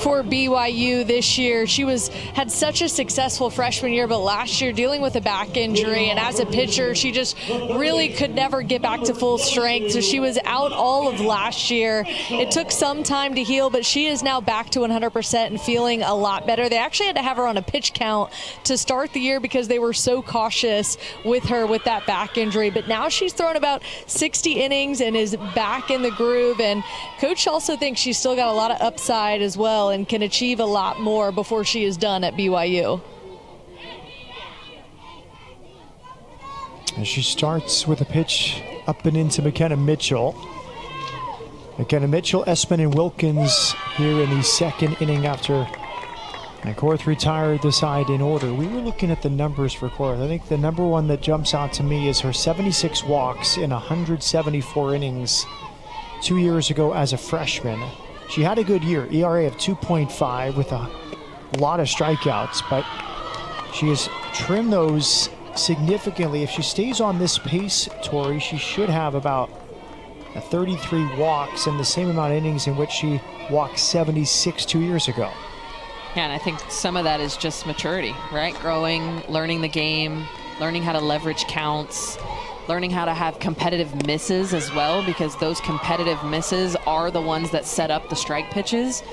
for BYU this year. She had such a successful freshman year, but last year dealing with a back injury, and as a pitcher, she just really could never get back to full strength. So she was out all of last year. It took some time to heal, but she is now back to 100% and feeling a lot better. They actually had to have her on a pitch count to start the year because they were so cautious with her with that back injury. But now she's thrown about 60 innings and is back in the groove. And coach also thinks she's still got a lot of upside as well and can achieve a lot more before she is done at BYU. As she starts with a pitch up and into McKenna Mitchell. McKenna Mitchell, Espen, and Wilkins here in the second inning after Korth retired the side in order. We were looking at the numbers for Korth. I think the number one that jumps out to me is her 76 walks in 174 innings 2 years ago as a freshman. She had a good year, ERA of 2.5 with a lot of strikeouts, but she has trimmed those significantly. If she stays on this pace, Tori, she should have about 33 walks and the same amount of innings in which she walked 76 2 years ago. Yeah, and I think some of that is just maturity, right? Growing, learning the game, learning how to leverage counts, learning how to have competitive misses as well, because those competitive misses are the ones that set up the strike pitches.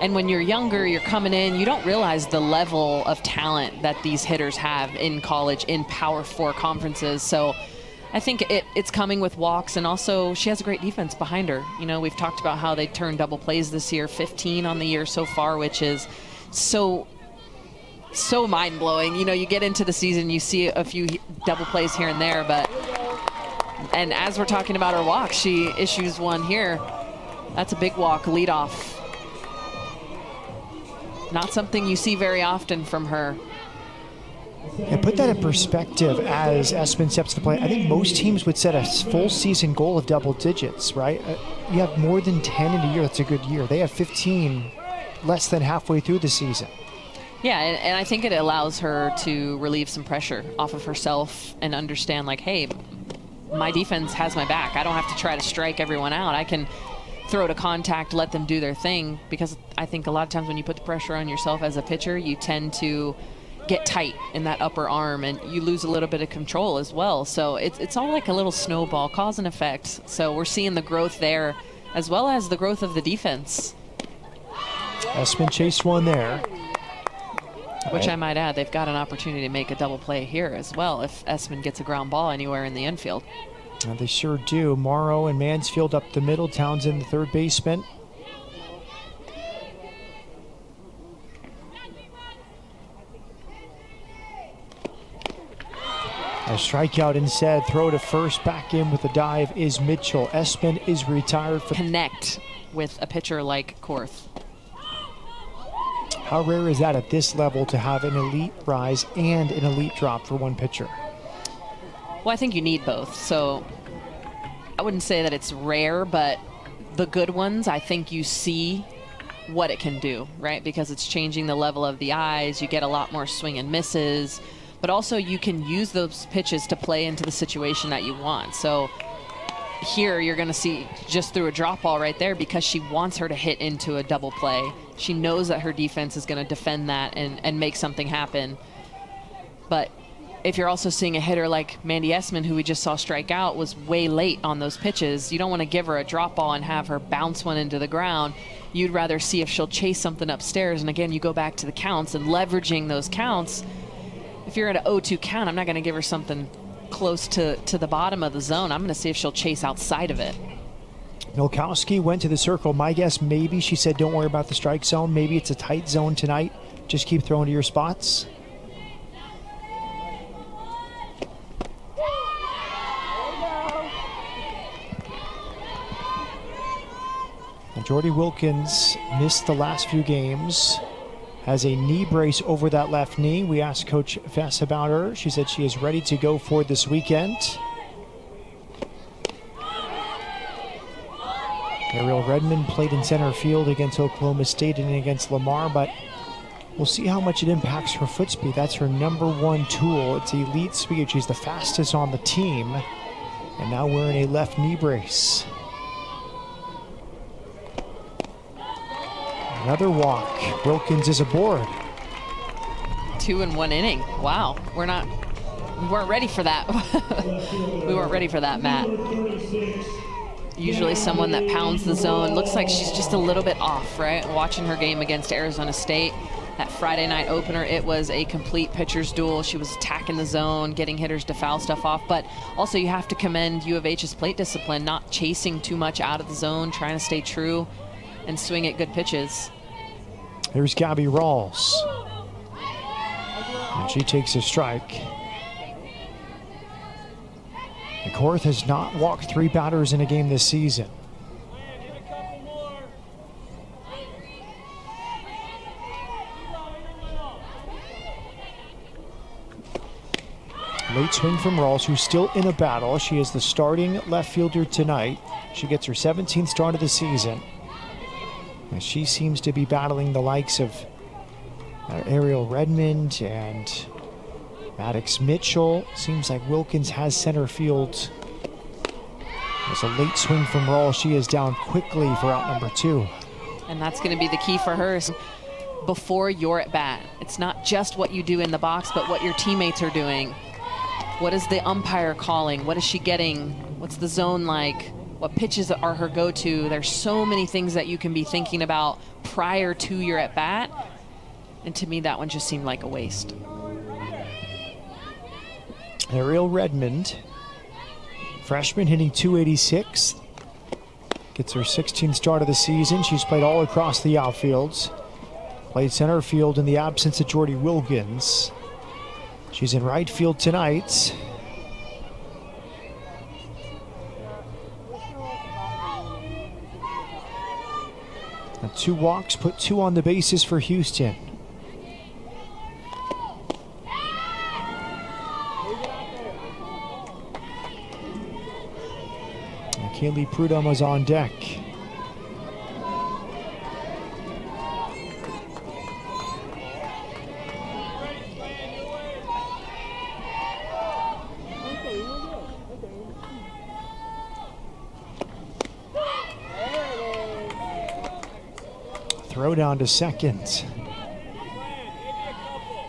And when you're younger, you're coming in, you don't realize the level of talent that these hitters have in college, in Power 4 conferences. So I think it's coming with walks, and also she has a great defense behind her. You know, we've talked about how they turned double plays this year, 15 on the year so far, which is so mind-blowing. You know, you get into the season, you see a few double plays here and there, and as we're talking about her walk, she issues one here. That's a big walk, leadoff. Not something you see very often from her. And put that in perspective as Espen steps to play. I think most teams would set a full season goal of double digits, right? You have more than 10 in a year, that's a good year. They have 15 less than halfway through the season. Yeah, and I think it allows her to relieve some pressure off of herself and understand, like, hey, my defense has my back. I don't have to try to strike everyone out. I can throw to contact, let them do their thing, because I think a lot of times when you put the pressure on yourself as a pitcher, you tend to get tight in that upper arm and you lose a little bit of control as well. So it's all like a little snowball, cause and effect. So we're seeing the growth there as well as the growth of the defense. Espen chased one there. Which I might add, they've got an opportunity to make a double play here as well if Espen gets a ground ball anywhere in the infield. They sure do. Morrow and Mansfield up the middle. Townsend, the third baseman. A strikeout instead. Throw to first. Back in with a dive is Mitchell. Espen is retired. Connect with a pitcher like Korth. How rare is that at this level to have an elite rise and an elite drop for one pitcher? Well, I think you need both. So I wouldn't say that it's rare, but the good ones, I think you see what it can do, right? Because it's changing the level of the eyes. You get a lot more swing and misses, but also you can use those pitches to play into the situation that you want. So here you're going to see just through a drop ball right there, because she wants her to hit into a double play. She knows that her defense is going to defend that and make something happen. But if you're also seeing a hitter like Mandy Esman, who we just saw strike out, was way late on those pitches, you don't want to give her a drop ball and have her bounce one into the ground. You'd rather see if she'll chase something upstairs. And again, you go back to the counts and leveraging those counts. If you're at an 0-2 count, I'm not going to give her something close to the bottom of the zone. I'm going to see if she'll chase outside of it. Milkowski went to the circle. My guess, maybe she said, don't worry about the strike zone. Maybe it's a tight zone tonight. Just keep throwing to your spots. And Jordy Wilkins missed the last few games. Has a knee brace over that left knee. We asked Coach Fess about her. She said she is ready to go for this weekend. Ariel Redmond played in center field against Oklahoma State and against Lamar, but we'll see how much it impacts her foot speed. That's her number one tool. It's elite speed. She's the fastest on the team, and now wearing a left knee brace. Another walk. Wilkins is aboard. 2 in 1 inning. Wow. We weren't ready for that. We weren't ready for that, Matt. Usually someone that pounds the zone. Looks like she's just a little bit off, right? Watching her game against Arizona State, that Friday night opener, it was a complete pitcher's duel. She was attacking the zone, getting hitters to foul stuff off. But also you have to commend U of H's plate discipline, not chasing too much out of the zone, trying to stay true and swing at good pitches. Here's Gabby Rawls. And she takes a strike. McCourt has not walked 3 batters in a game this season. Late swing from Rawls, who's still in a battle. She is the starting left fielder tonight. She gets her 17th start of the season. And she seems to be battling the likes of Ariel Redmond and Maddox Mitchell. Seems like Wilkins has center field. There's a late swing from Rawls. She is down quickly for out number 2. And that's going to be the key for her before you're at bat. It's not just what you do in the box, but what your teammates are doing. What is the umpire calling? What is she getting? What's the zone like? What pitches are her go-to? There's so many things that you can be thinking about prior to your at bat. And to me, that one just seemed like a waste. Ariel Redmond, freshman, hitting .286. Gets her 16th start of the season. She's played all across the outfields. Played center field in the absence of Jordy Wilkins. She's in right field tonight. And 2 walks, put 2 on the bases for Houston. And Kaylee Prudhomme is on deck. Throw down to second.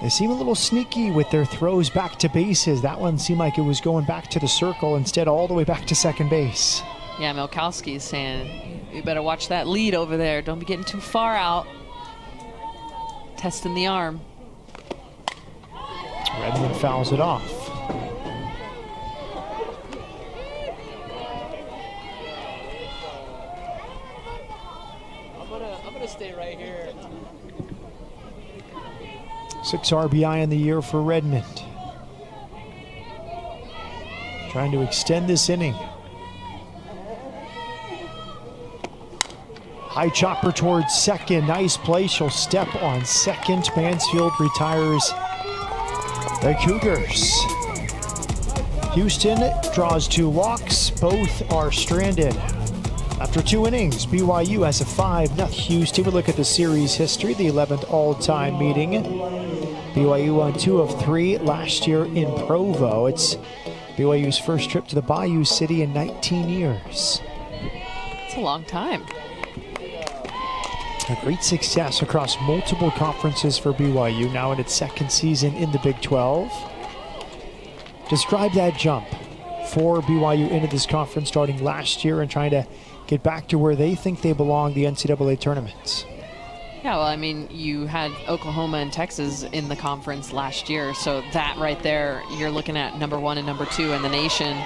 They seem a little sneaky with their throws back to bases. That one seemed like it was going back to the circle, instead all the way back to second base. Yeah, Milkowski is saying, you better watch that lead over there. Don't be getting too far out. Testing the arm. Redmond fouls it off. I'm gonna stay right here. 6 RBI in the year for Redmond. Trying to extend this inning. High chopper towards second. Nice play. She'll step on second. Mansfield retires the Cougars. Houston draws 2 walks. Both are stranded. After 2 innings, BYU has a 5-0 Houston. We look at the series history, the 11th all-time meeting. BYU won 2 of 3 last year in Provo. It's BYU's first trip to the Bayou City in 19 years. It's a long time. A great success across multiple conferences for BYU, now in its 2nd season in the Big 12. Describe that jump for BYU into this conference starting last year and trying to get back to where they think they belong, the NCAA tournaments. Yeah, well, I mean, you had Oklahoma and Texas in the conference last year, so that right there, you're looking at number 1 and number 2 in the nation.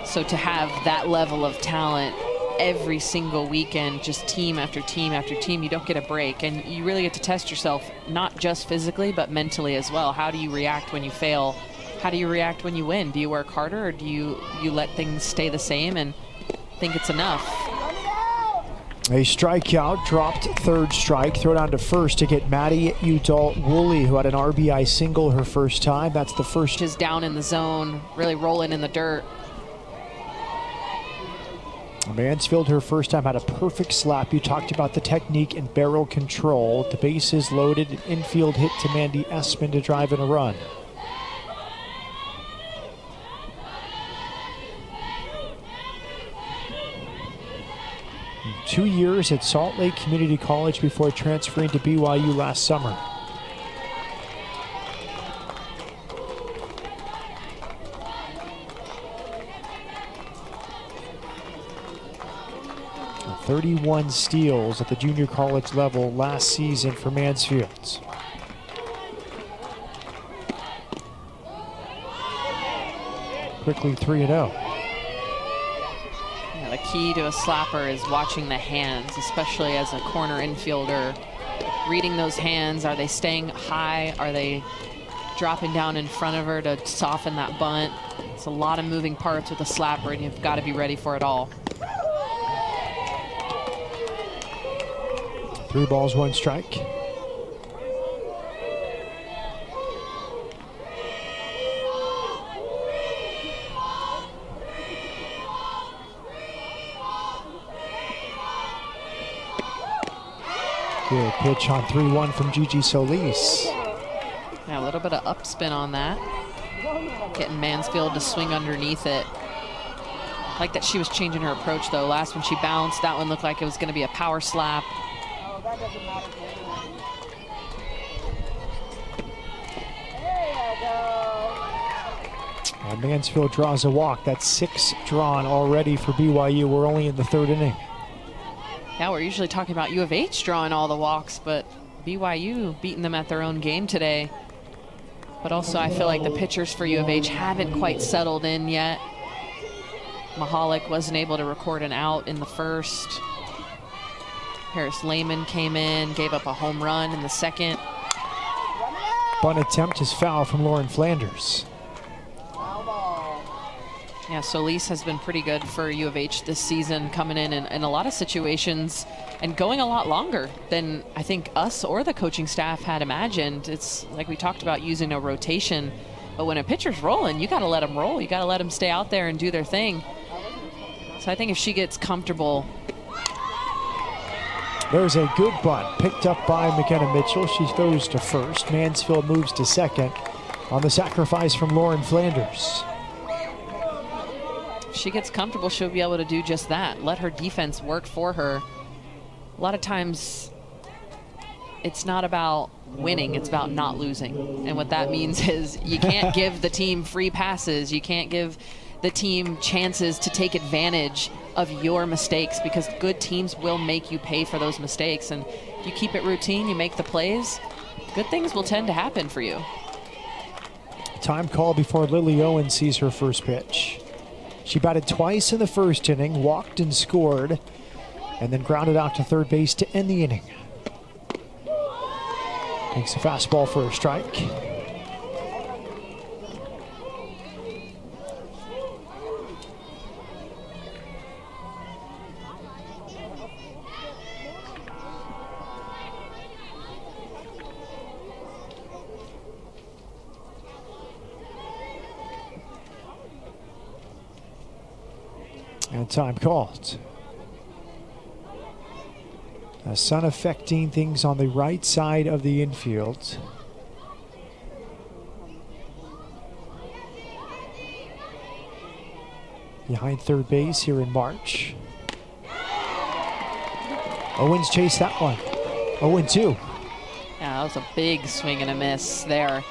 So to have that level of talent every single weekend, just team after team after team, you don't get a break, and you really get to test yourself, not just physically, but mentally as well. How do you react when you fail? How do you react when you win? Do you work harder, or do you let things stay the same and think it's enough? A strikeout, dropped 3rd strike, throw down to first to get Maddie Udall-Woolley, who had an RBI single her first time. That's the first. Just down in the zone, really rolling in the dirt. Mansfield, her first time, had a perfect slap. You talked about the technique and barrel control. The bases loaded, an infield hit to Mandy Espin to drive in a run. 2 years at Salt Lake Community College before transferring to BYU last summer. And 31 steals at the junior college level last season for Mansfield. Quickly 3-0. Yeah, the key to a slapper is watching the hands, especially as a corner infielder. Reading those hands, are they staying high? Are they dropping down in front of her to soften that bunt? It's a lot of moving parts with a slapper, and you've got to be ready for it all. 3 balls, 1 strike. Good pitch on 3-1 from Gigi Solise. Yeah, a little bit of upspin on that. Getting Mansfield to swing underneath it. I like that she was changing her approach, though. Last one she bounced, that one looked like it was going to be a power slap. And Mansfield draws a walk. That's 6 drawn already for BYU. We're only in the 3rd inning. Yeah, we're usually talking about U of H drawing all the walks, but BYU beating them at their own game today. But also I feel like the pitchers for U of H haven't quite settled in yet. Mahalik wasn't able to record an out in the first. Harris Lehman came in, gave up a home run in the second. Bunt attempt is foul from Lauren Flanders. Yeah, Solise has been pretty good for U of H this season, coming in a lot of situations and going a lot longer than I think us or the coaching staff had imagined. It's like we talked about using a rotation, but when a pitcher's rolling, you got to let them roll. You got to let them stay out there and do their thing. So I think if she gets comfortable. There's a good bunt picked up by McKenna Mitchell. She throws to first. Mansfield moves to second on the sacrifice from Lauren Flanders. If she gets comfortable, she'll be able to do just that. Let her defense work for her. A lot of times it's not about winning, it's about not losing. And what that means is you can't give the team free passes. You can't give the team chances to take advantage of your mistakes, because good teams will make you pay for those mistakes. And if you keep it routine, you make the plays, good things will tend to happen for you. Time call before Lily Owen sees her first pitch. She batted twice in the first inning, walked and scored, and then grounded out to third base to end the inning. Takes a fastball for a strike. And time called. The sun affecting things on the right side of the infield. Behind third base here in March. Owens chased that one. 0-2. Yeah, that was a big swing and a miss there.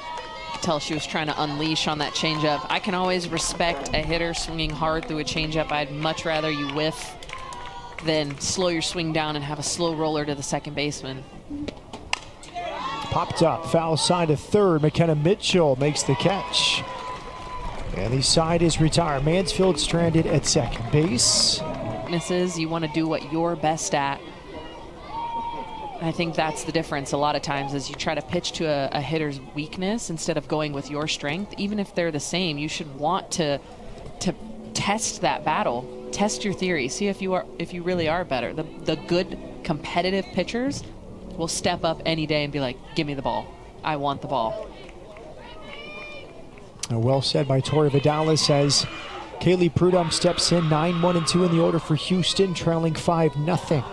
You could tell she was trying to unleash on that changeup. I can always respect a hitter swinging hard through a changeup. I'd much rather you whiff than slow your swing down and have a slow roller to the second baseman. Popped up, foul side to third. McKenna Mitchell makes the catch. And the side is retired. Mansfield stranded at second base. Weaknesses, you want to do what you're best at. I think that's the difference a lot of times, is you try to pitch to a hitter's weakness instead of going with your strength. Even if they're the same, you should want to test that battle, test your theory, see if you really are better. The good competitive pitchers will step up any day and be like, give me the ball. I want the ball. Well said by Tori Vidalis as Kaylee Prudhomme steps in. 9-1-2 in the order for Houston, trailing 5-0.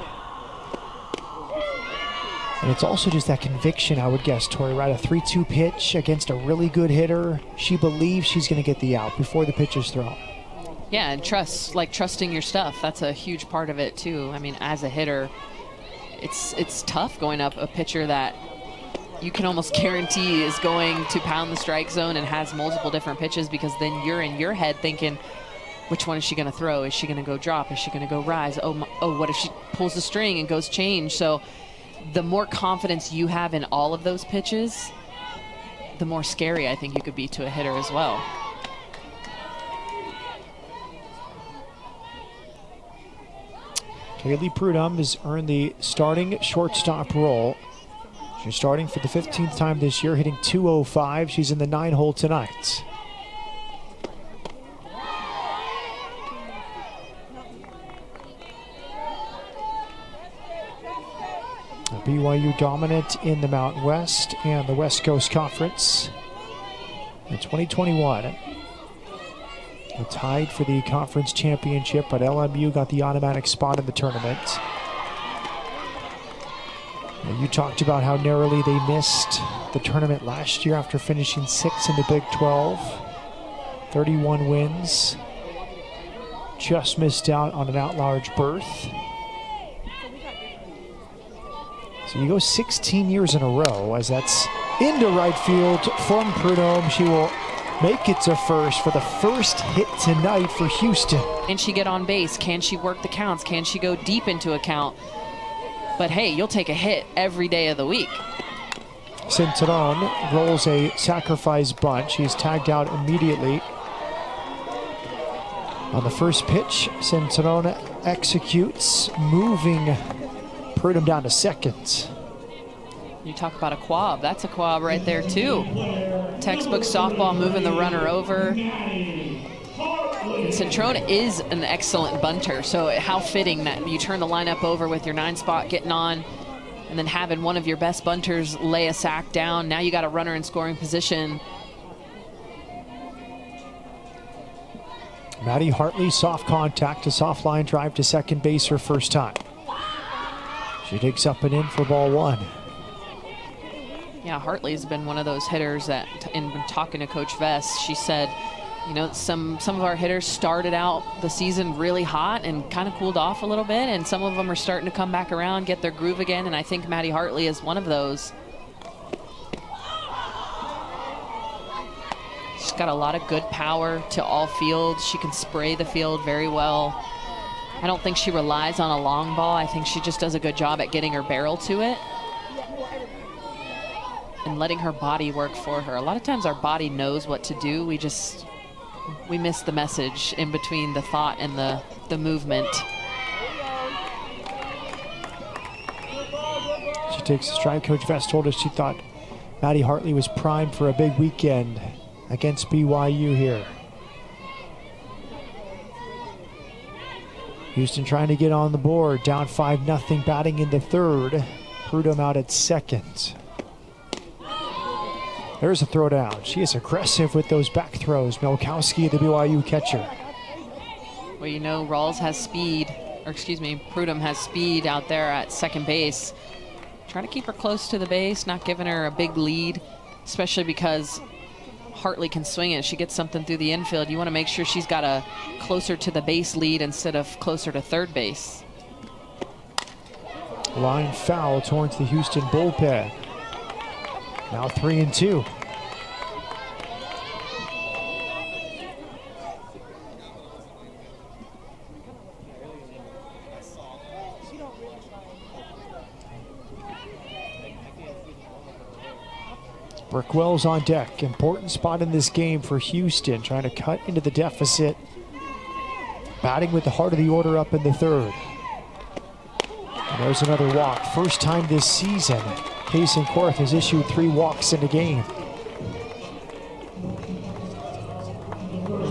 And it's also just that conviction, I would guess, Tori, right? A 3-2 pitch against a really good hitter. She believes she's going to get the out before the pitch is thrown. Yeah, and trusting your stuff. That's a huge part of it too. I mean, as a hitter, it's tough going up a pitcher that you can almost guarantee is going to pound the strike zone and has multiple different pitches, because then you're in your head thinking, which one is she going to throw? Is she going to go drop? Is she going to go rise? Oh, what if she pulls the string and goes change? So the more confidence you have in all of those pitches, the more scary I think you could be to a hitter as well. Kaylee Prudhomme has earned the starting shortstop role. She's starting for the 15th time this year, hitting .205. She's in the 9-hole tonight. BYU dominant in the Mountain West and the West Coast Conference in 2021. They tied for the conference championship, but LMU got the automatic spot in the tournament. Now, you talked about how narrowly they missed the tournament last year after finishing 6th in the Big 12. 31 wins. Just missed out on an at-large berth. So you go 16 years in a row, as that's into right field from Prudhomme. She will make it to first for the first hit tonight for Houston. Can she get on base? Can she work the counts? Can she go deep into a count? But hey, you'll take a hit every day of the week. Cinturón rolls a sacrifice bunt. She's tagged out immediately. On the first pitch, Cinturón executes, moving Prudhomme down to second. You talk about a quab. That's a quab right there too. Textbook softball, moving the runner over. And Cinturón is an excellent bunter, so how fitting that you turn the lineup over with your 9-spot getting on, and then having one of your best bunters lay a sack down. Now you got a runner in scoring position. Maddie Hartley, soft contact, a soft line drive to second base her first time. She digs up and in for ball one. Yeah, Hartley's been one of those hitters that, in talking to Coach Vest, she said, you know, some of our hitters started out the season really hot and kind of cooled off a little bit, and some of them are starting to come back around, get their groove again, and I think Maddie Hartley is one of those. She's got a lot of good power to all fields. She can spray the field very well. I don't think she relies on a long ball. I think she just does a good job at getting her barrel to it and letting her body work for her. A lot of times our body knows what to do. We miss the message in between the thought and the movement. She takes a stride. Coach Vest told us she thought Maddie Hartley was primed for a big weekend against BYU here. Houston trying to get on the board, down 5-0, batting in the third. Prudhomme out at second. There's a throw down. She is aggressive with those back throws. Milkowski, the BYU catcher. Well, you know, Rawls has speed, or excuse me, Prudhomme has speed out there at second base. Trying to keep her close to the base, not giving her a big lead, especially because Hartley can swing it. She gets something through the infield. You want to make sure she's got a closer to the base lead instead of closer to third base. Line foul towards the Houston bullpen. Now 3-2. Brookwell's on deck. Important spot in this game for Houston, trying to cut into the deficit. Batting with the heart of the order up in the third. And there's another walk. First time this season, Kaysen Korth has issued 3 walks in the game.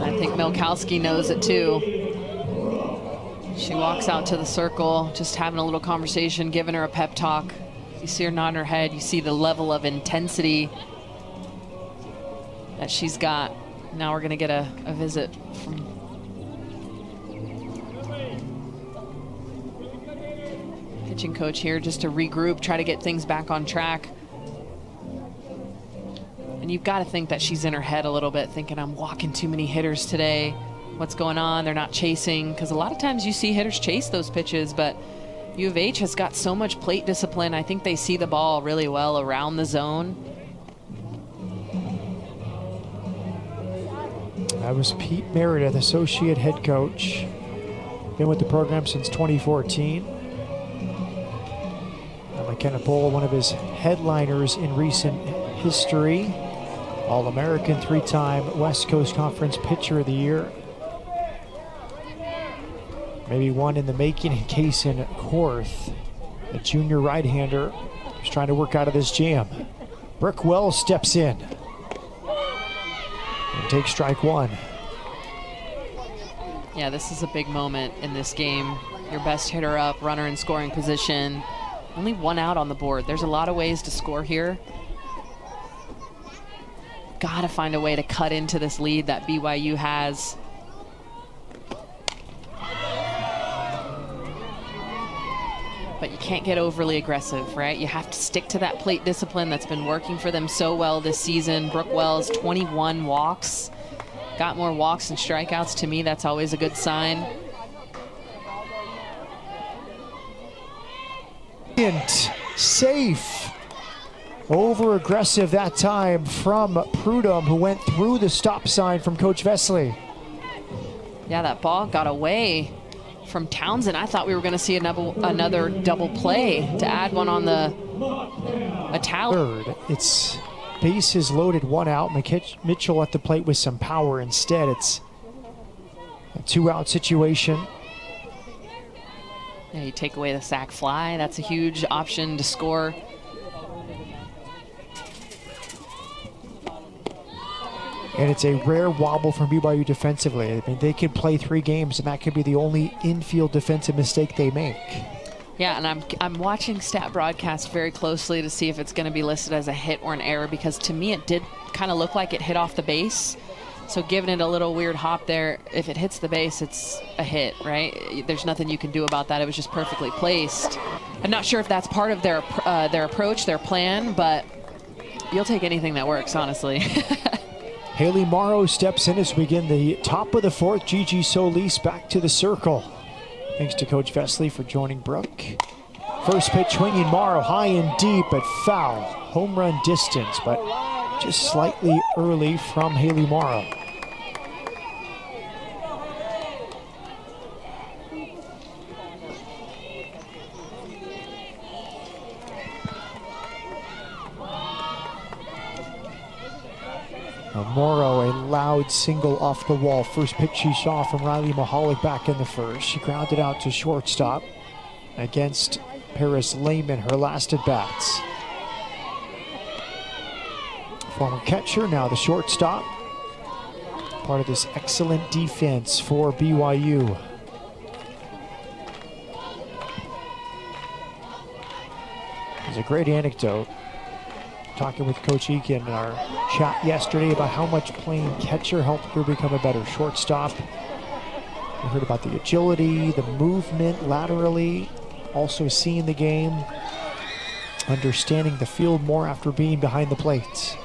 I think Milkowski knows it too. She walks out to the circle, just having a little conversation, giving her a pep talk. You see her nodding her head. You see the level of intensity that she's got. Now we're going to get a visit from pitching coach here just to regroup, try to get things back on track. And you've got to think that she's in her head a little bit, thinking, I'm walking too many hitters today. what's going on. They're not chasing, because a lot of times you see hitters chase those pitches, but U of H has got so much plate discipline. I think they see the ball really well around the zone. That was Pete Meredith, associate head coach. Been with the program since 2014. McKenna Pohl, one of his headliners in recent history. All-American, 3-time West Coast Conference Pitcher of the Year. Maybe one in the making in Kaysen Korth, a junior right-hander who's trying to work out of this jam. Brooke Wells steps in and takes strike one. Yeah, this is a big moment in this game. Your best hitter up, runner in scoring position. Only one out on the board. There's a lot of ways to score here. Gotta find a way to cut into this lead that BYU has. But you can't get overly aggressive, right? You have to stick to that plate discipline that's been working for them so well this season. Brooke Wells, 21 walks. Got more walks and strikeouts. To me, that's always a good sign. Safe. Over aggressive that time from Prudhomme, who went through the stop sign from Coach Vesley. Yeah, that ball got away from Townsend. I thought we were going to see another double play to add one on the Italian. Third, it's bases loaded, one out. Mitchell at the plate with some power. Instead, it's a 2-out situation. Yeah, you take away the sac fly. That's a huge option to score. And it's a rare wobble from BYU defensively. I mean, they could play 3 games, and that could be the only infield defensive mistake they make. Yeah, and I'm watching stat broadcast very closely to see if it's going to be listed as a hit or an error, because to me it did kind of look like it hit off the base. So giving it a little weird hop there, if it hits the base, it's a hit, right? There's nothing you can do about that. It was just perfectly placed. I'm not sure if that's part of their approach, their plan, but you'll take anything that works, honestly. Haley Morrow steps in as we begin the top of the 4th. Gigi Solise back to the circle. Thanks to Coach Vesley for joining Brooke. First pitch swinging, Morrow high and deep, but foul. Home run distance, but just slightly early from Haley Morrow. Morrow, a loud single off the wall. First pitch she saw from Riley Mahalik back in the first. She grounded out to shortstop against Paris Lehman, her last at bats. Former catcher, now the shortstop. Part of this excellent defense for BYU. There's a great anecdote. Talking with Coach Eakin in our chat yesterday about how much playing catcher helped her become a better shortstop. We heard about the agility, the movement laterally, also seeing the game, understanding the field more after being behind the plate.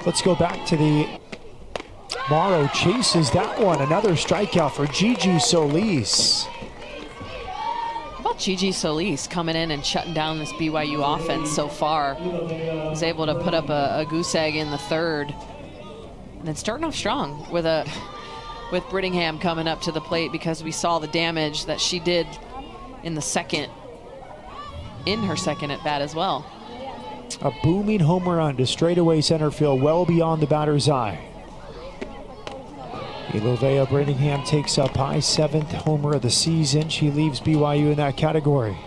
Let's go back to the Morrow chases that one. Another strikeout for Gigi Solise. How about Gigi Solise coming in and shutting down this BYU offense so far? Was able to put up a goose egg in the 3rd. And then starting off strong with Brittingham coming up to the plate, because we saw the damage that she did in her second at bat as well. A booming home run to straightaway center field, well beyond the batter's eye. Ilovea Brittingham takes up high, 7th homer of the season. She leaves BYU in that category.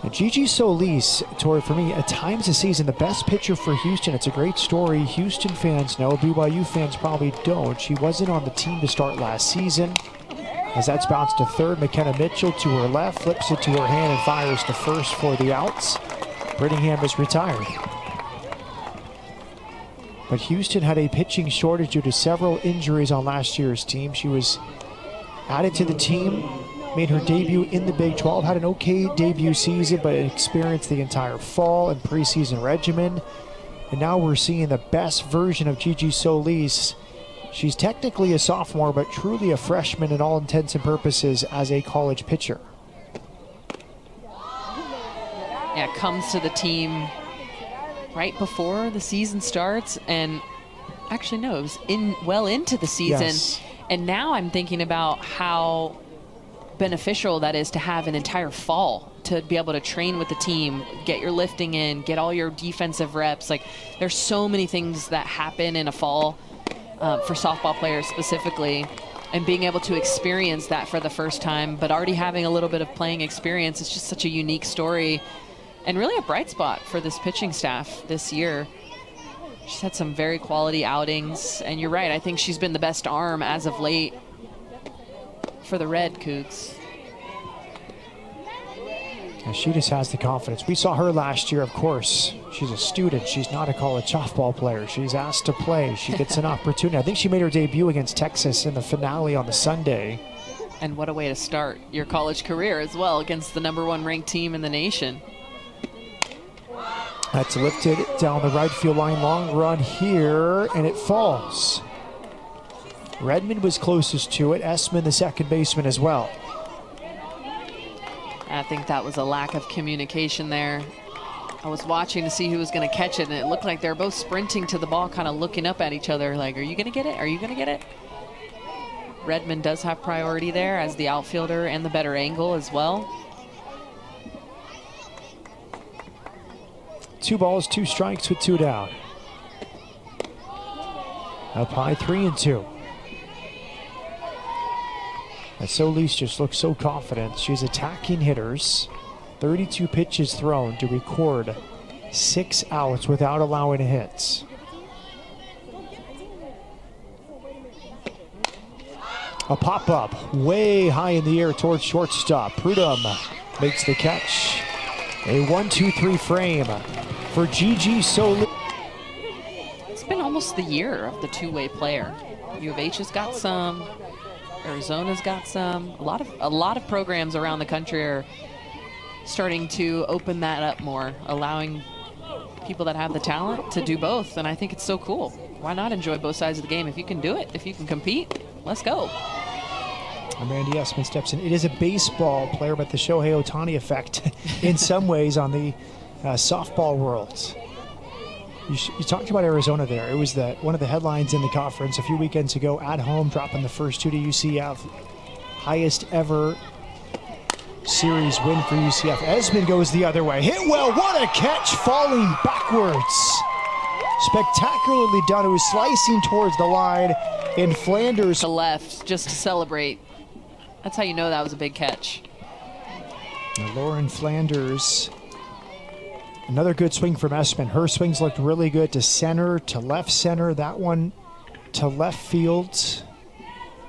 And Gigi Solise, Tori, for me, at times this season, the best pitcher for Houston. It's a great story. Houston fans know, BYU fans probably don't. She wasn't on the team to start last season. As that's bounced to 3rd, McKenna Mitchell to her left, flips it to her hand and fires to 1st for the outs. Brittingham is retired. But Houston had a pitching shortage due to several injuries on last year's team. She was added to the team made her debut in the Big 12, had an okay debut season, but experienced the entire fall and preseason regimen. And now we're seeing the best version of Gigi Solise. She's technically a sophomore, but truly a freshman in all intents and purposes as a college pitcher. Yeah, comes to the team right before the season starts, and actually no, it was well into the season. Yes. And now I'm thinking about how beneficial that is to have an entire fall to be able to train with the team, get your lifting in, get all your defensive reps. Like, there's so many things that happen in a fall for softball players specifically, and being able to experience that for the first time, but already having a little bit of playing experience, it's just such a unique story and really a bright spot for this pitching staff this year. She's had some very quality outings, and you're right, I think she's been the best arm as of late for the Red Cougs. And she just has the confidence. We saw her last year, of course. She's a student. She's not a college softball player. She's asked to play. She gets an opportunity. I think she made her debut against Texas in the finale on the Sunday. And what a way to start your college career as well, against the #1 ranked team in the nation. That's lifted down the right field line. Long run here, and it falls. Redmond was closest to it. Esmond, the second baseman, as well. I think that was a lack of communication there. I was watching to see who was going to catch it, and it looked like they're both sprinting to the ball, kind of looking up at each other like, are you going to get it? Are you going to get it? Redmond does have priority there as the outfielder and the better angle as well. 2 balls, 2 strikes with 2 down. Up high, 3-2. And Solise just looks so confident. She's attacking hitters. 32 pitches thrown to record 6 outs without allowing hits. A pop-up way high in the air towards shortstop. Prudhomme makes the catch. A 1-2-3 frame for Gigi Solise. It's been almost the year of the two-way player. U of H has got some. Arizona's got some. A lot of programs around the country are starting to open that up more, allowing people that have the talent to do both, and I think it's so cool. Why not enjoy both sides of the game? If you can do it, if you can compete, let's go. Randy Esmond steps in. It is a baseball player, but the Shohei Ohtani effect in some ways on the softball world. You talked about Arizona there. It was one of the headlines in the conference a few weekends ago. At home, dropping the first 2 to UCF. Highest ever series win for UCF. Esmond goes the other way. Hit well. What a catch, falling backwards. Spectacularly done. It was slicing towards the line in Flanders. To left, just to celebrate. That's how you know that was a big catch. Now Lauren Flanders. Another good swing from Esmond. Her swings looked really good to center, to left center. That one to left field.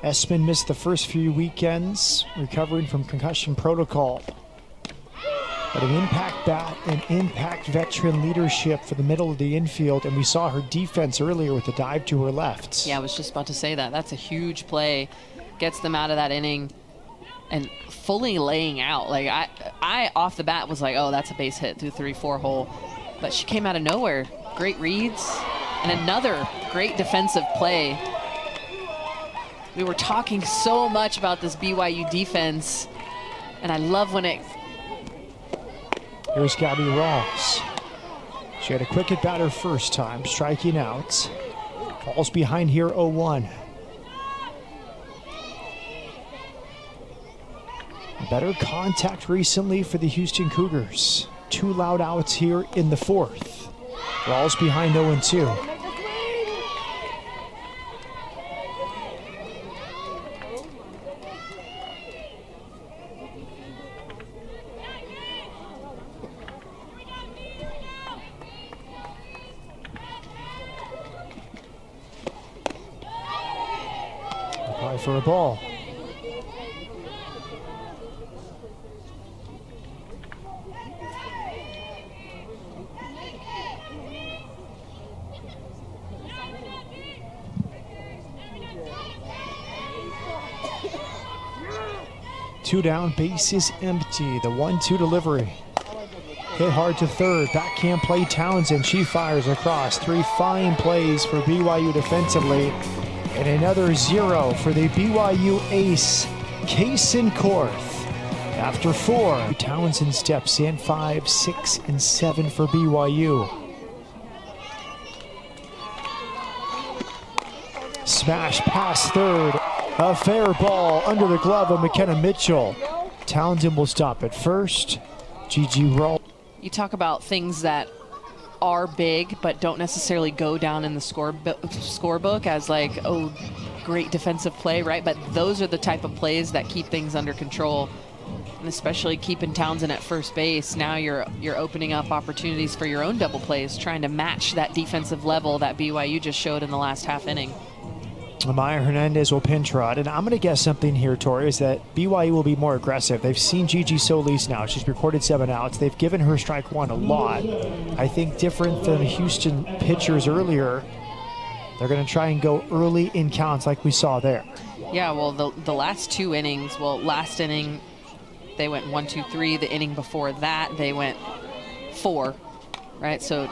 Esmond missed the first few weekends, recovering from concussion protocol. But an impact bat, an impact veteran leadership for the middle of the infield, and we saw her defense earlier with the dive to her left. Yeah, I was just about to say that. That's a huge play. Gets them out of that inning and fully laying out. Like, I off the bat was like, oh, that's a base hit through 3-4 hole. But she came out of nowhere. Great reads and another great defensive play. We were talking so much about this BYU defense, and I love when it... Here's Gabby Rawls. She had a quick at bat her first time, striking out. Falls behind here, 0-1. Better contact recently for the Houston Cougars. 2 loud outs here in the 4th. Rawls behind 0-2. Apply for a ball. 2 down, base is empty. The 1-2 delivery. Hit hard to third. Backhand play Townsend. She fires across. 3 fine plays for BYU defensively. And another 0 for the BYU ace, Kaysen Korth. After 4, Townsend steps in. 5, 6, and 7 for BYU. Smash past third. A fair ball under the glove of McKenna Mitchell. Townsend will stop at first. Gigi roll. You talk about things that are big but don't necessarily go down in the scorebook as like, oh, great defensive play, right? But those are the type of plays that keep things under control, and especially keeping Townsend at first base. Now you're opening up opportunities for your own double plays, trying to match that defensive level that BYU just showed in the last half inning. Amaya Hernandez will pinch rod, and I'm going to guess something here, Tori, is that BYU will be more aggressive. They've seen Gigi Solise now. She's recorded 7 outs. They've given her strike 1 a lot. I think different than Houston pitchers earlier, they're going to try and go early in counts like we saw there. Yeah, well, the last 2 innings, last inning, they went 1, 2, 3. The inning before that, they went 4, right? So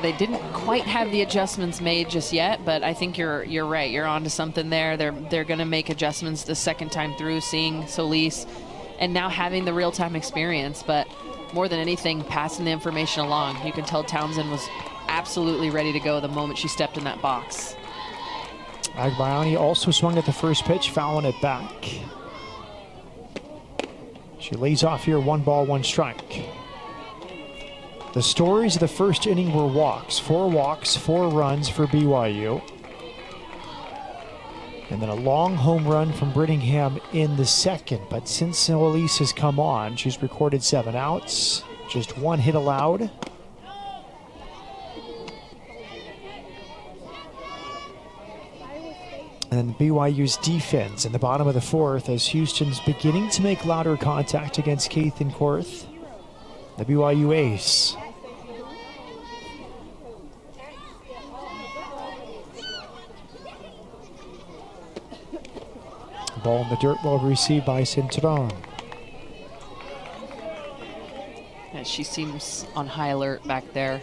they didn't quite have the adjustments made just yet, but I think you're right. You're onto something there. They're going to make adjustments the second time through, seeing Solise and now having the real-time experience. But more than anything, passing the information along. You can tell Townsend was absolutely ready to go the moment she stepped in that box. Agbayani also swung at the first pitch, fouling it back. She lays off here, 1 ball, 1 strike. The stories of the first inning were walks. 4 walks, 4 runs for BYU. And then a long home run from Brittingham in the second. But since Solise has come on, she's recorded 7 outs, just 1 hit allowed. And then BYU's defense in the bottom of the 4th as Houston's beginning to make louder contact against Kaysen Korth, the BYU ace. Ball in the dirt, well received by Cintron. Yeah, she seems on high alert back there,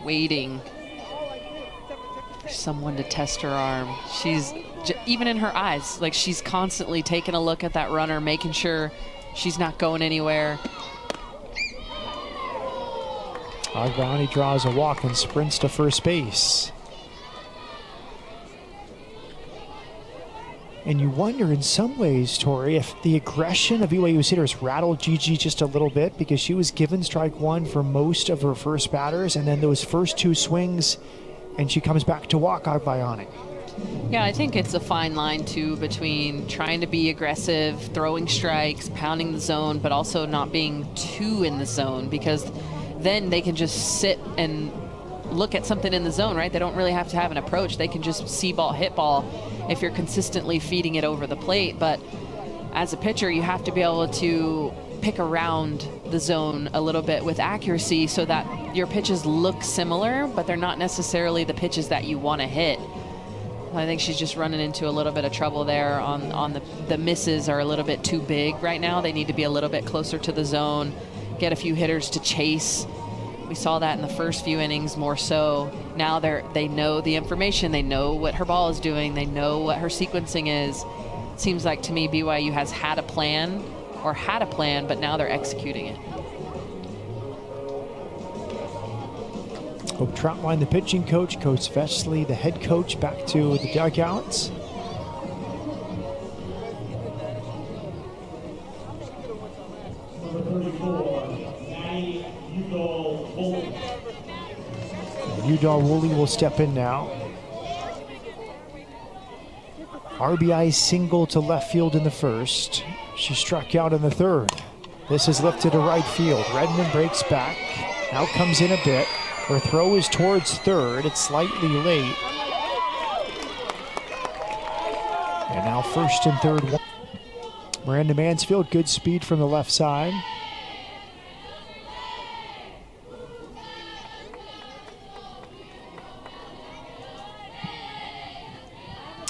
waiting for someone to test her arm. She's, even in her eyes, like she's constantly taking a look at that runner, making sure she's not going anywhere. Agbayani draws a walk and sprints to first base. And you wonder in some ways, Tori, if the aggression of BYU's hitters rattled Gigi just a little bit, because she was given strike 1 for most of her first batters, and then those first 2 swings, and she comes back to walk Agbayani. Yeah, I think it's a fine line too between trying to be aggressive, throwing strikes, pounding the zone, but also not being too in the zone, because then they can just sit and look at something in the zone, right? They don't really have to have an approach. They can just see ball, hit ball if you're consistently feeding it over the plate. But as a pitcher, you have to be able to pick around the zone a little bit with accuracy so that your pitches look similar, but they're not necessarily the pitches that you want to hit. I think she's just running into a little bit of trouble there on the misses are a little bit too big right now. They need to be a little bit closer to the zone, get a few hitters to chase. We saw that in the first few innings more so. Now they know the information. They know what her ball is doing. They know what her sequencing is. It seems like to me BYU has had a plan, but now they're executing it. Hope Troutline, the pitching coach, Coach Vesley, the head coach, back to the dugouts. Udall Woolley will step in now. RBI single to left field in the first. She struck out in the third. This is lifted to right field. Redmond breaks back. Now comes in a bit. Her throw is towards third. It's slightly late. And now first and third. Miranda Mansfield, good speed from the left side.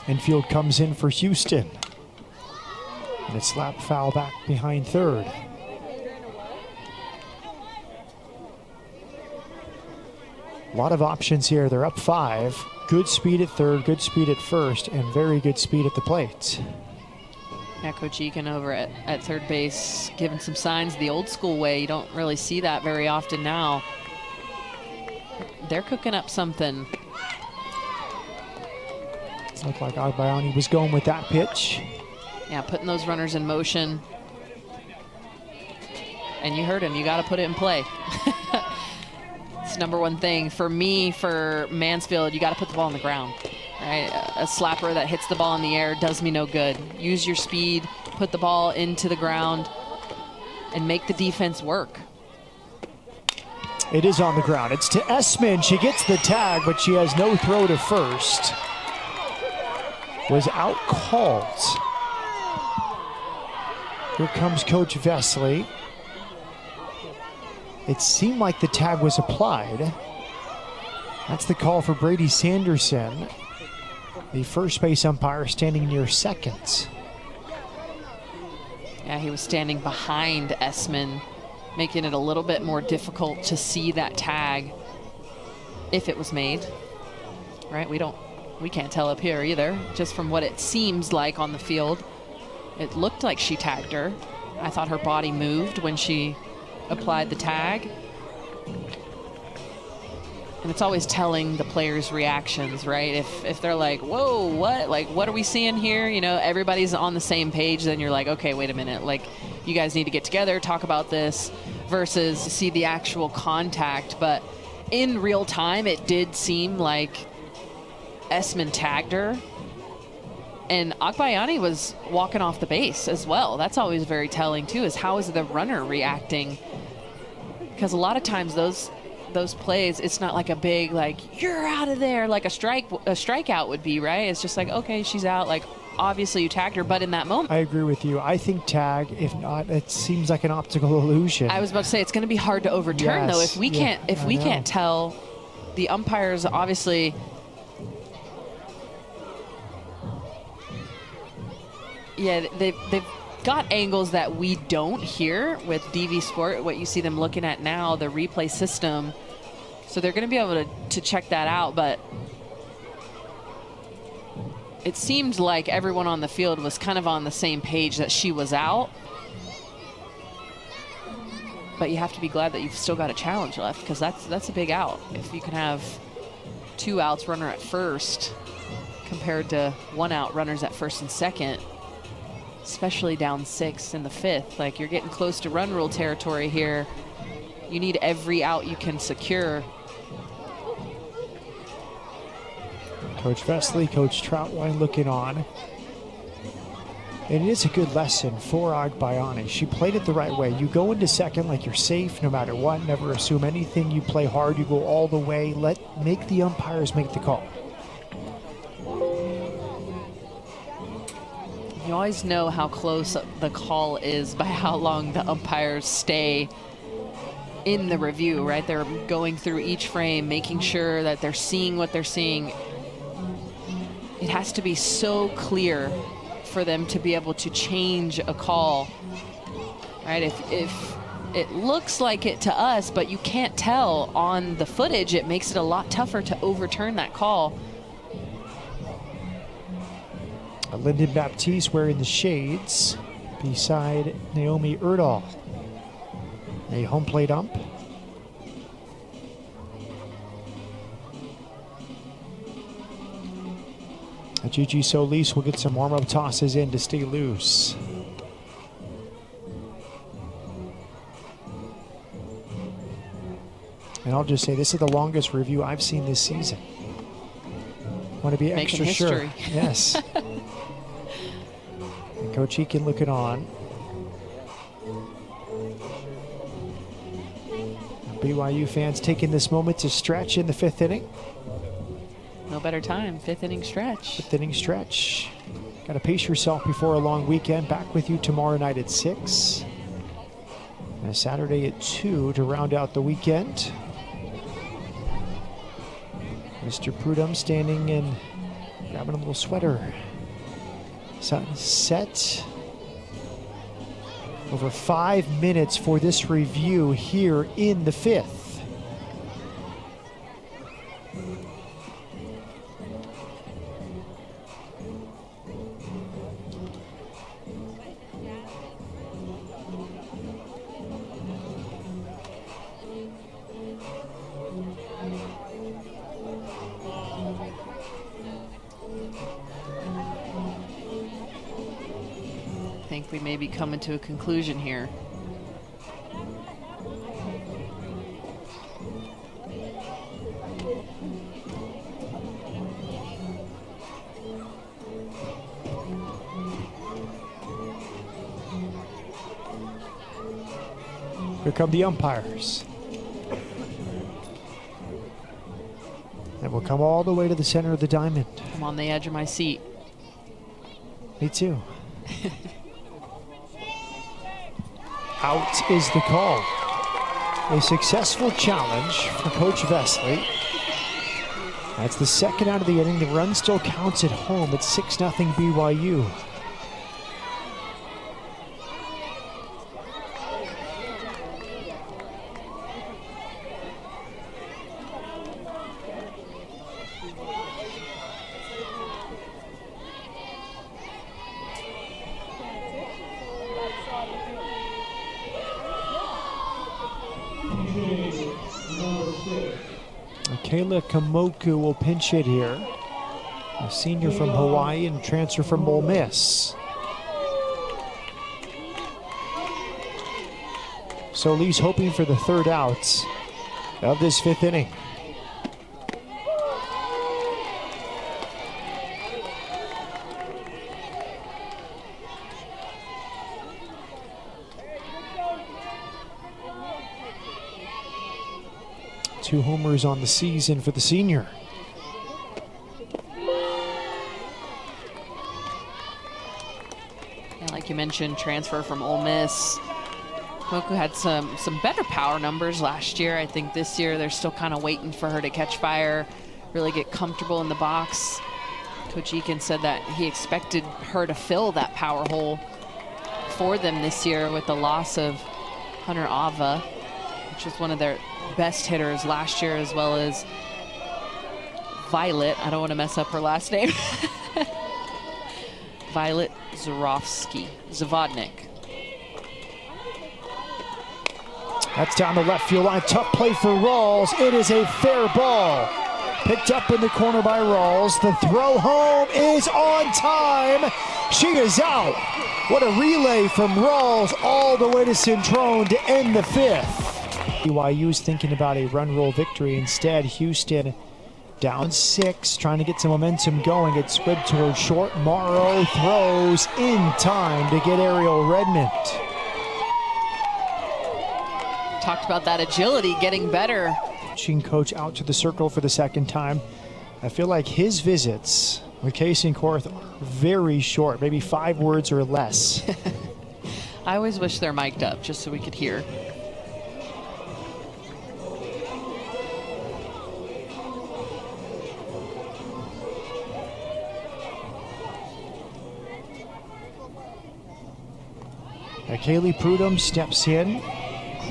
Infield comes in for Houston. And a slap foul back behind third. A lot of options here. They're up 5. Good speed at third, good speed at first, and very good speed at the plate. Yeah, Coach Eakin over at third base giving some signs the old school way. You don't really see that very often now. They're cooking up something. Looked like Agbayani was going with that pitch. Yeah, putting those runners in motion. And you heard him, you got to put it in play. It's number one thing. For me, for Mansfield, you got to put the ball on the ground. Right? A slapper that hits the ball in the air does me no good. Use your speed, put the ball into the ground, and make the defense work. It is on the ground. It's to Esmond. She gets the tag, but she has no throw to first. Was out called. Here comes Coach Vesley. It seemed like the tag was applied. That's the call for Brady Sanderson, the first base umpire standing near second. Yeah, he was standing behind Esmond, making it a little bit more difficult to see that tag if it was made. Right? We can't tell up here either. Just from what it seems like on the field, it looked like she tagged her. I thought her body moved when she applied the tag. And it's always telling the players' reactions, right? If they're like, whoa, what? Like, what are we seeing here? You know, everybody's on the same page, then you're like, okay, wait a minute. Like, you guys need to get together, talk about this, versus see the actual contact. But in real time, it did seem like Esmond tagged her. And Agbayani was walking off the base as well. That's always very telling, too, is how is the runner reacting? Because a lot of times those plays, it's not like a big, like, you're out of there, like a strikeout would be, right? It's just like, okay, she's out. Like, obviously you tagged her, but in that moment. I agree with you. I think tag, if not, it seems like an optical illusion. I was about to say, it's going to be hard to overturn, though, if we can't tell. The umpires obviously. Yeah, they've got angles that we don't hear with DV Sport, what you see them looking at now, the replay system. So they're going to be able to check that out, but it seemed like everyone on the field was kind of on the same page that she was out. But you have to be glad that you've still got a challenge left, because that's a big out. If you can have 2 outs, runner at first, compared to 1 out, runners at first and second, especially down 6 in the 5th. Like, you're getting close to run rule territory here. You need every out you can secure. Coach Vesley, Coach Troutwine looking on. And it is a good lesson for Agbayani. She played it the right way. You go into second like you're safe no matter what. Never assume anything. You play hard. You go all the way. Make the umpires make the call. You always know how close the call is by how long the umpires stay in the review, right? They're going through each frame, making sure that they're seeing what they're seeing. It has to be so clear for them to be able to change a call, right? If it looks like it to us, but you can't tell on the footage, it makes it a lot tougher to overturn that call. Lyndon Baptiste wearing the shades beside Naomi Erdahl. A home plate ump. Gigi Solise will get some warm-up tosses in to stay loose. And I'll just say, this is the longest review I've seen this season. Want to be extra sure. Yes. And Coach Eakin looking on. BYU fans taking this moment to stretch in the 5th inning. No better time, 5th inning stretch. 5th inning stretch. Got to pace yourself before a long weekend. Back with you tomorrow night at 6. And a Saturday at 2 to round out the weekend. Mr. Prudhomme standing and grabbing a little sweater. Sun set. Over 5 minutes for this review here in the 5th. I think we may be coming to a conclusion here. Here come the umpires. And we'll come all the way to the center of the diamond. I'm on the edge of my seat. Me too. Out is the call. A successful challenge for Coach Vesley. That's the second out of the inning. The run still counts at home. It's 6-0 BYU. Kayla Kamoku will pinch it here. A senior from Hawaii and transfer from Ole Miss. Solise hoping for the third out of this 5th inning. Two homers on the season for the senior. Yeah, like you mentioned, transfer from Ole Miss. Moku had some better power numbers last year. I think this year they're still kind of waiting for her to catch fire, really get comfortable in the box. Coach Eakin said that he expected her to fill that power hole for them this year with the loss of Hunter Ava, which was one of their best hitters last year, as well as Violet. I don't want to mess up her last name. Violet Zavodnik. That's down the left field line. Tough play for Rawls. It is a fair ball. Picked up in the corner by Rawls. The throw home is on time. She is out. What a relay from Rawls all the way to Centrone to end the 5th. BYU's thinking about a run roll victory. Instead, Houston down 6, trying to get some momentum going. It's squib towards short. Morrow throws in time to get Ariel Redmond. Talked about that agility getting better. Pitching coach out to the circle for the second time. I feel like his visits with Casey and Korth are very short, maybe 5 words or less. I always wish they're mic'd up just so we could hear. Kaylee Prudhomme steps in.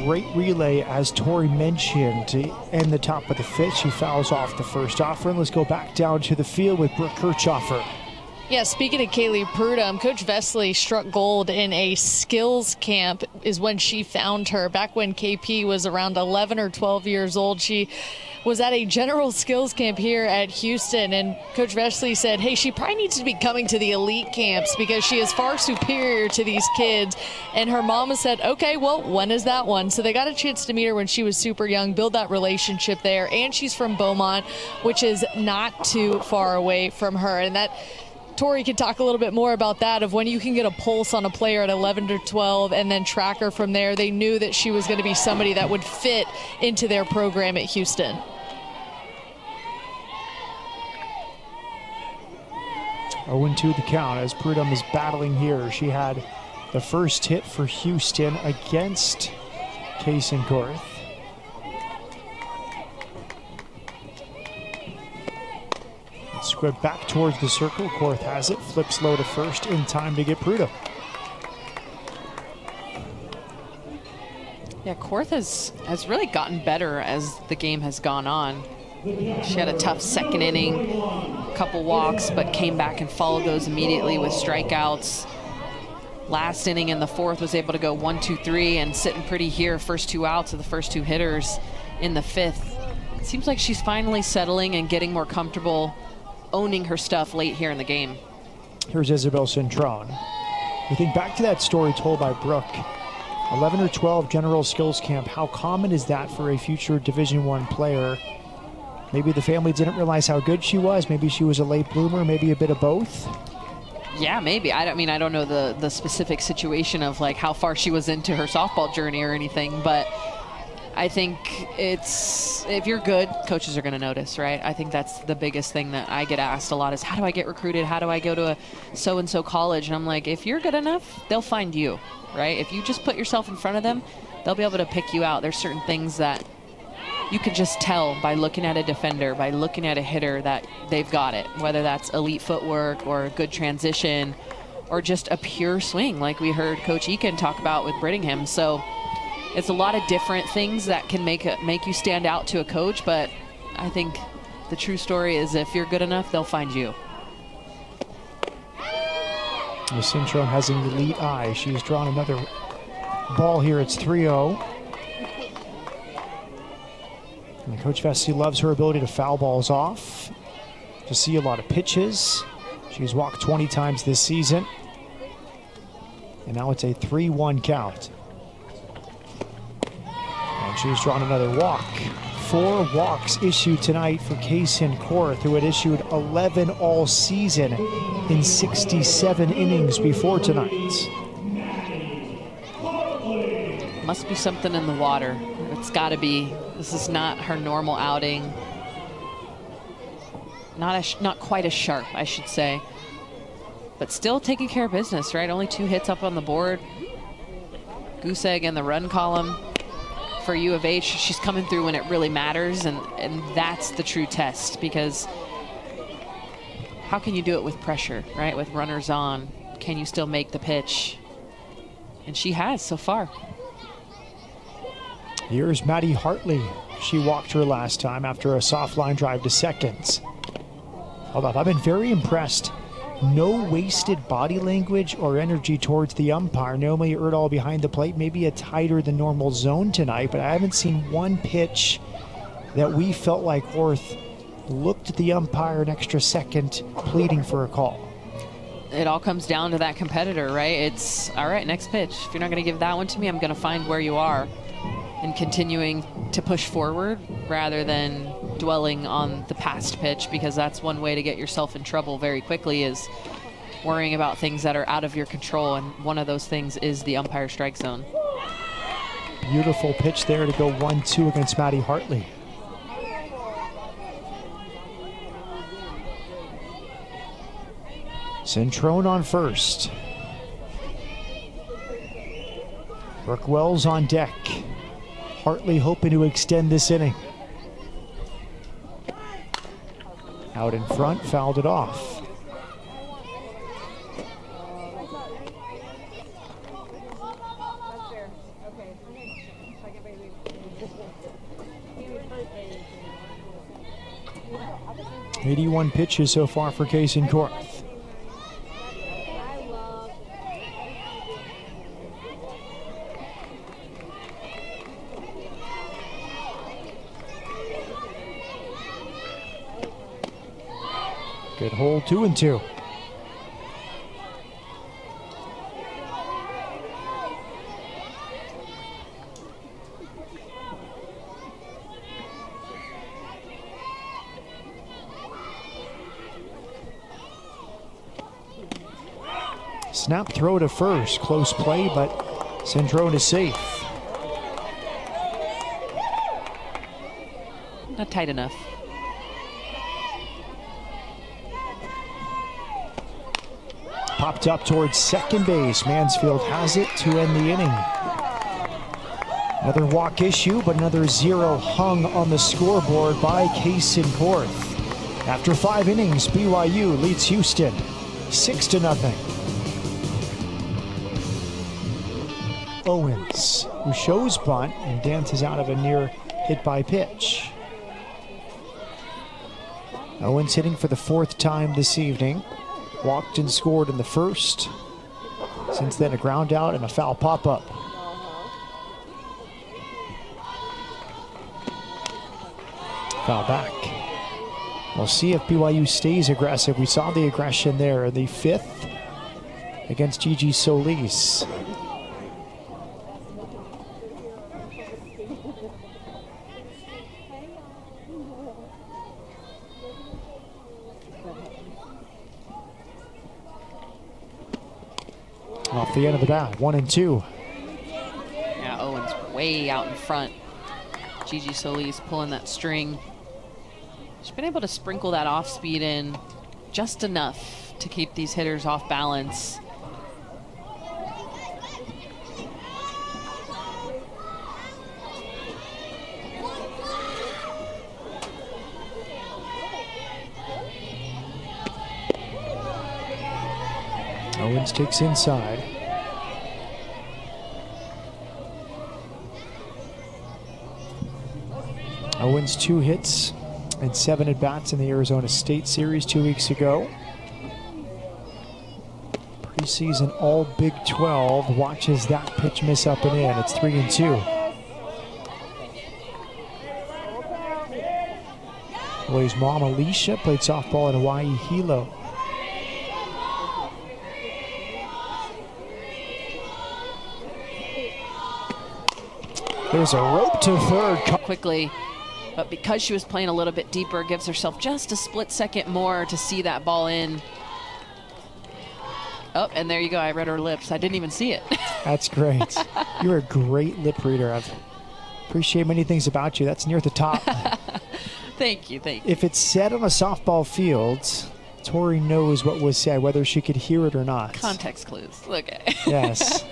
Great relay, as Tori mentioned, to end the top of the 5th. She fouls off the first offer. And let's go back down to the field with Brooke Kirchhoffer. Yeah, speaking of Kaylee Prudhomme, Coach Vesley struck gold in a skills camp is when she found her. Back when KP was around 11 or 12 years old, she was at a general skills camp here at Houston, and Coach Vesley said, hey, she probably needs to be coming to the elite camps because she is far superior to these kids. And her mama said, okay, well, when is that one? So they got a chance to meet her when she was super young, build that relationship there, and she's from Beaumont, which is not too far away from her. And that Tori could talk a little bit more about that, of when you can get a pulse on a player at 11 to 12 and then track her from there. They knew that she was going to be somebody that would fit into their program at Houston. Oh, 0-2 the count as Prudhomme is battling here. She had the first hit for Houston against Case and Korth. Squib back towards the circle. Korth has it, flips low to first in time to get Prudhomme. Yeah, Korth has really gotten better as the game has gone on. She had a tough second inning, a couple walks, but came back and followed those immediately with strikeouts. Last inning in the fourth was able to go 1-2-3 and sitting pretty here, first 2 outs of the first 2 hitters in the fifth. It seems like she's finally settling and getting more comfortable owning her stuff late here in the game. Here's Isabel Cintrone. We think back to that story told by Brooke. 11 or 12 general skills camp. How common is that for a future Division I player? Maybe the family didn't realize how good she was. Maybe she was a late bloomer. Maybe a bit of both. Yeah, maybe. I don't know the specific situation of like how far she was into her softball journey or anything, but I think if you're good, coaches are going to notice, right? I think that's the biggest thing that I get asked a lot is, how do I get recruited? How do I go to a so-and-so college? And I'm like, if you're good enough, they'll find you, right? If you just put yourself in front of them, they'll be able to pick you out. There's certain things that you can just tell by looking at a defender, by looking at a hitter, that they've got it, whether that's elite footwork or a good transition or just a pure swing like we heard Coach Eakin talk about with Brittingham. So it's a lot of different things that can make you stand out to a coach, but I think the true story is if you're good enough, they'll find you. Cintrone has an elite eye. She's drawn another ball here. It's 3-0. And Coach Vesey loves her ability to foul balls off, to see a lot of pitches. She's walked 20 times this season. And now it's a 3-1 count. And she's drawn another walk. 4 walks issued tonight for Kaysen Korth, who had issued 11 all season in 67 innings before tonight. Must be something in the water. It's got to be. This is not her normal outing. Not quite as sharp, I should say. But still taking care of business, right? Only 2 hits up on the board. Goose egg in the run column. For U of H, she's coming through when it really matters, and that's the true test, because how can you do it with pressure, right? With runners on, can you still make the pitch? And she has so far. Here's Maddie Hartley. She walked her last time after a soft line drive to second. Hold up, I've been very impressed. No wasted body language or energy towards the umpire. Naomi Erdahl behind the plate, maybe a tighter than normal zone tonight, but I haven't seen one pitch that we felt like Korth looked at the umpire an extra second pleading for a call. It all comes down to that competitor, right? It's, all right, next pitch. If you're not going to give that one to me, I'm going to find where you are, and continuing to push forward rather than dwelling on the past pitch, because that's one way to get yourself in trouble very quickly, is worrying about things that are out of your control, and one of those things is the umpire strike zone. Beautiful pitch there to go 1-2 against Maddie Hartley. Cintrone on first. Brooke Wells on deck. Hartley hoping to extend this inning. Out in front, fouled it off. "81 pitches so far for Kaysen Korth. Good hold, 2-2. Snap throw to first. Close play, but Cintrone is safe. Not tight enough. Popped up towards second base. Mansfield has it to end the inning. Another walk issue, but another 0 hung on the scoreboard by Kaysen Korth. After 5 innings, BYU leads Houston 6-0. Owens, who shows bunt and dances out of a near hit by pitch. Owens hitting for the 4th time this evening. Walked and scored in the first. Since then, a ground out and a foul pop-up. Foul back. We'll see if BYU stays aggressive. We saw the aggression there in the 5th against Gigi Solise. Off the end of the bat, 1-2. Yeah, Owens way out in front. Gigi Solise pulling that string. She's been able to sprinkle that off speed in just enough to keep these hitters off balance. Owens takes inside. Owens 2 hits and 7 at-bats in the Arizona State Series 2 weeks ago. Preseason all Big 12. Watches that pitch miss up and in. It's 3-2. Boy's mom, Alicia, played softball at Hawaii Hilo. There's a rope to third. Quickly, but because she was playing a little bit deeper, gives herself just a split second more to see that ball in. Oh, and there you go. I read her lips. I didn't even see it. That's great. You're a great lip reader. I appreciate many things about you. That's near the top. Thank you, thank you. If it's said on a softball field, Tori knows what was said, whether she could hear it or not. Context clues. Look at Yes.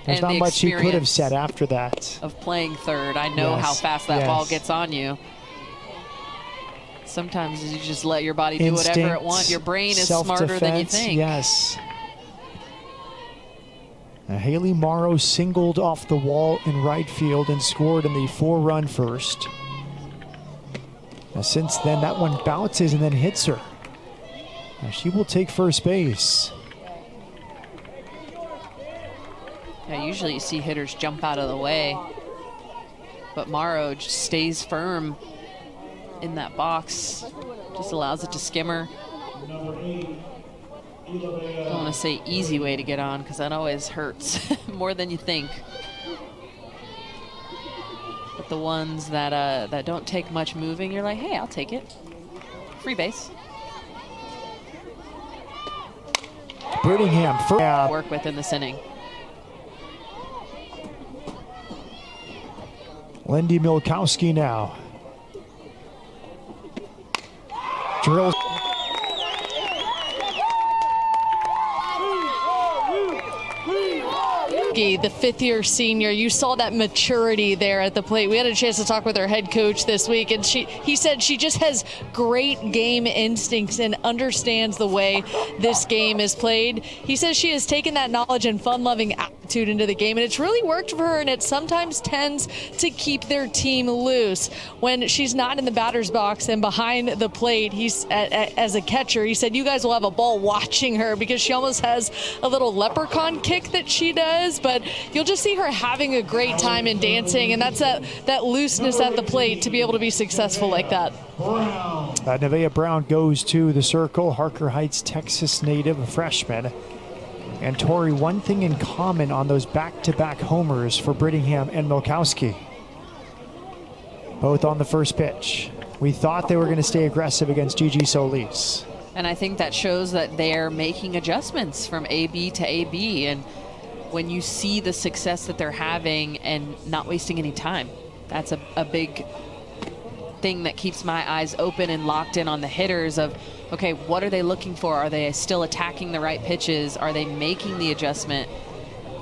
There's not much she could have said after that. Of playing third. I know how fast that ball gets on you. Sometimes you just let your body do whatever it wants. Your brain is smarter than you think. Yes. Now, Haley Morrow singled off the wall in right field and scored in the 4-run first. Now, since then, that one bounces and then hits her. Now, she will take first base. Yeah, usually you see hitters jump out of the way, but Morrow just stays firm in that box, just allows it to skimmer. Don't want to say easy way to get on because that always hurts more than you think. But the ones that that don't take much moving, you're like, hey, I'll take it. Free base. Brittingham for work with in this inning. Lindy Milkowski now. Drills. The 5th-year senior, you saw that maturity there at the plate. We had a chance to talk with her head coach this week, and he said she just has great game instincts and understands the way this game is played. He says she has taken that knowledge and fun-loving attitude into the game, and it's really worked for her, and it sometimes tends to keep their team loose. When she's not in the batter's box and behind the plate, he's as a catcher, he said you guys will have a ball watching her because she almost has a little leprechaun kick that she does, but you'll just see her having a great time and dancing, and that's that looseness at the plate to be able to be successful like that. Nevaeh Brown goes to the circle. Harker Heights, Texas native, a freshman. And Tori, one thing in common on those back-to-back homers for Brittingham and Milkowski. Both on the first pitch. We thought they were going to stay aggressive against Gigi Solise. And I think that shows that they're making adjustments from AB to AB. And when you see the success that they're having and not wasting any time, that's a big thing that keeps my eyes open and locked in on the hitters of, okay, what are they looking for? Are they still attacking the right pitches? Are they making the adjustment?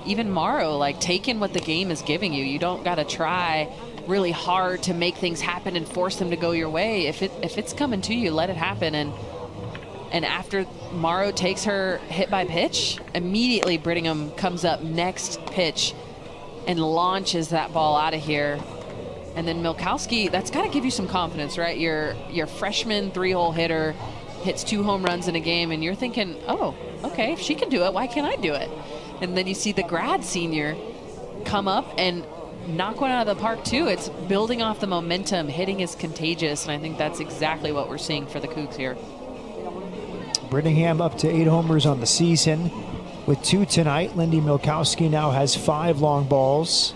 Even Morrow, like, taking what the game is giving you. You don't got to try really hard to make things happen and force them to go your way. If it's coming to you, let it happen. And after Morrow takes her hit by pitch, immediately Brittingham comes up next pitch and launches that ball out of here. And then Milkowski, that's got to give you some confidence, right? Your freshman 3-hole hitter hits 2 home runs in a game, and you're thinking, oh, okay, if she can do it, why can't I do it? And then you see the grad senior come up and knock one out of the park too. It's building off the momentum. Hitting is contagious, and I think that's exactly what we're seeing for the Cougs here. Brittingham up to 8 homers on the season with 2 tonight. Lindy Milkowski now has 5 long balls.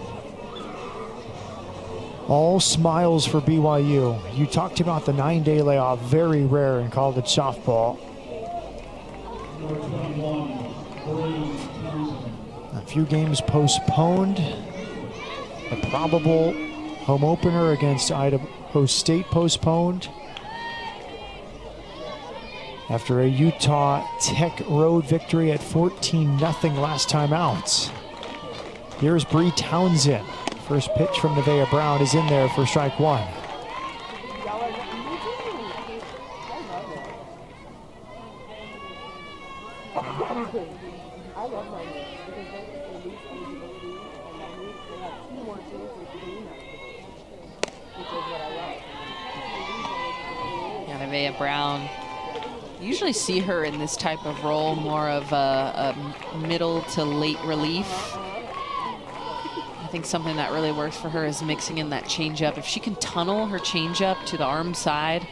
All smiles for BYU. You talked about the 9-day layoff, very rare in college softball. A few games postponed. The probable home opener against Idaho State postponed. After a Utah Tech road victory at 14-0 last time out. Here's Bree Townsend. First pitch from Nevaeh Brown is in there for strike 1. Yeah, Nevaeh Brown. Usually see her in this type of role, more of a middle to late relief. I think something that really works for her is mixing in that changeup. If she can tunnel her changeup to the arm side,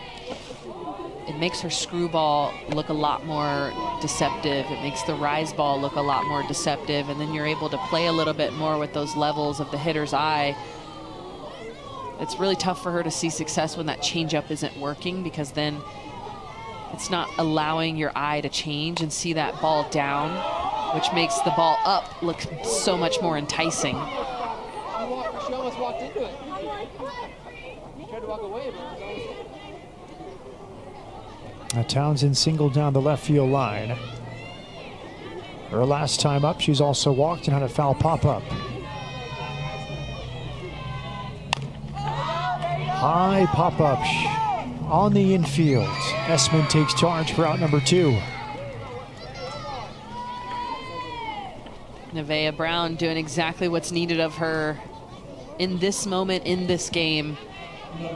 it makes her screwball look a lot more deceptive. It makes the rise ball look a lot more deceptive, and then you're able to play a little bit more with those levels of the hitter's eye. It's really tough for her to see success when that changeup isn't working, because then it's not allowing your eye to change and see that ball down, which makes the ball up look so much more enticing. She almost walked into it. She tried to walk away, but Townsend singled down the left field line. Her last time up, she's also walked and had a foul pop-up. High pop-up on the infield. Essman takes charge for out number 2. Nevaeh Brown doing exactly what's needed of her in this moment, in this game.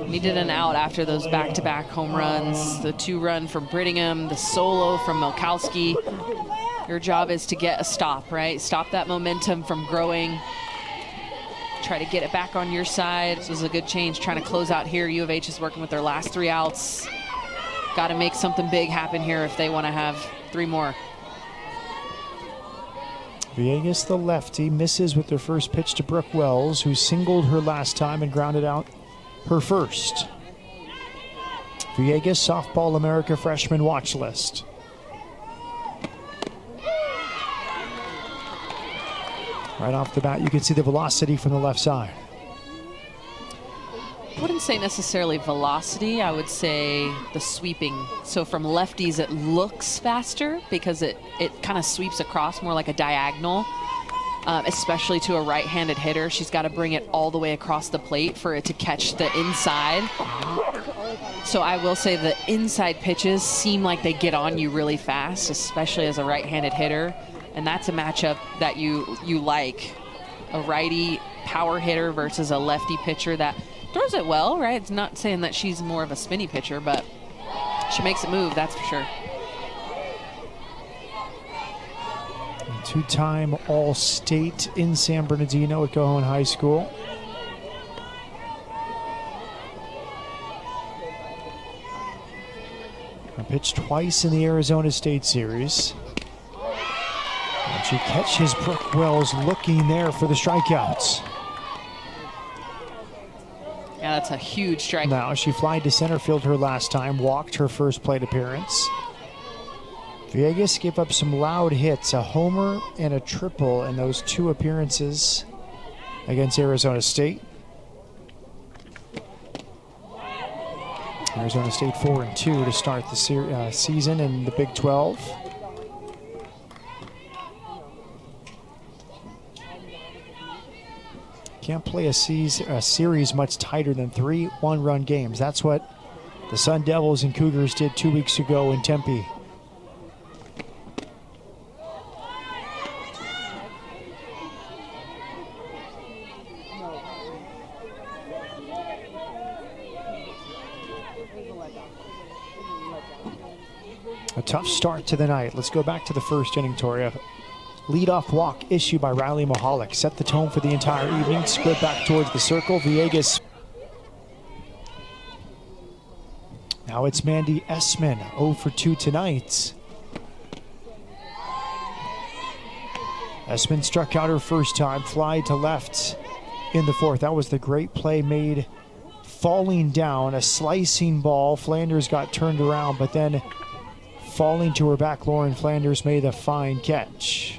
Needed an out after those back-to-back home runs. The 2-run from Brittingham, the solo from Milkowski. Your job is to get a stop, right? Stop that momentum from growing. Try to get it back on your side. This is a good change, trying to close out here. U of H is working with their last 3 outs. Got to make something big happen here if they want to have 3 more. Villegas, the lefty, misses with their first pitch to Brooke Wells, who singled her last time and grounded out her first. Villegas, Softball America freshman watch list. Right off the bat, you can see the velocity from the left side. I wouldn't say necessarily velocity, I would say the sweeping. So from lefties, it looks faster because it kind of sweeps across more like a diagonal, especially to a right-handed hitter. She's got to bring it all the way across the plate for it to catch the inside. So I will say the inside pitches seem like they get on you really fast, especially as a right-handed hitter. And that's a matchup that you like. A righty power hitter versus a lefty pitcher that throws it well, right? It's not saying that she's more of a spinny pitcher, but she makes it move, that's for sure. 2-time All-State in San Bernardino at Cohen High School. Pitched twice in the Arizona State Series. And she catches Brooke Wells looking there for the strikeouts. Yeah, that's a huge strike. Now she flied to center field her last time, walked her first plate appearance. Villegas gave up some loud hits, a homer and a triple in those 2 appearances against Arizona State. Arizona State 4-2 to start the season in the Big 12. Can't play a series much tighter than 3 one-run games. That's what the Sun Devils and Cougars did 2 weeks ago in Tempe. tough start to the night. Let's go back to the first inning, Toria. Leadoff walk issued by Riley Mahalik set the tone for the entire evening. Split back towards the circle. Villegas. Now it's Mandy Esman, 0 for 2 tonight. Esman struck out her first time, fly to left in the fourth. That was the great play made falling down, a slicing ball. Flanders got turned around, but then falling to her back, Lauren Flanders made a fine catch.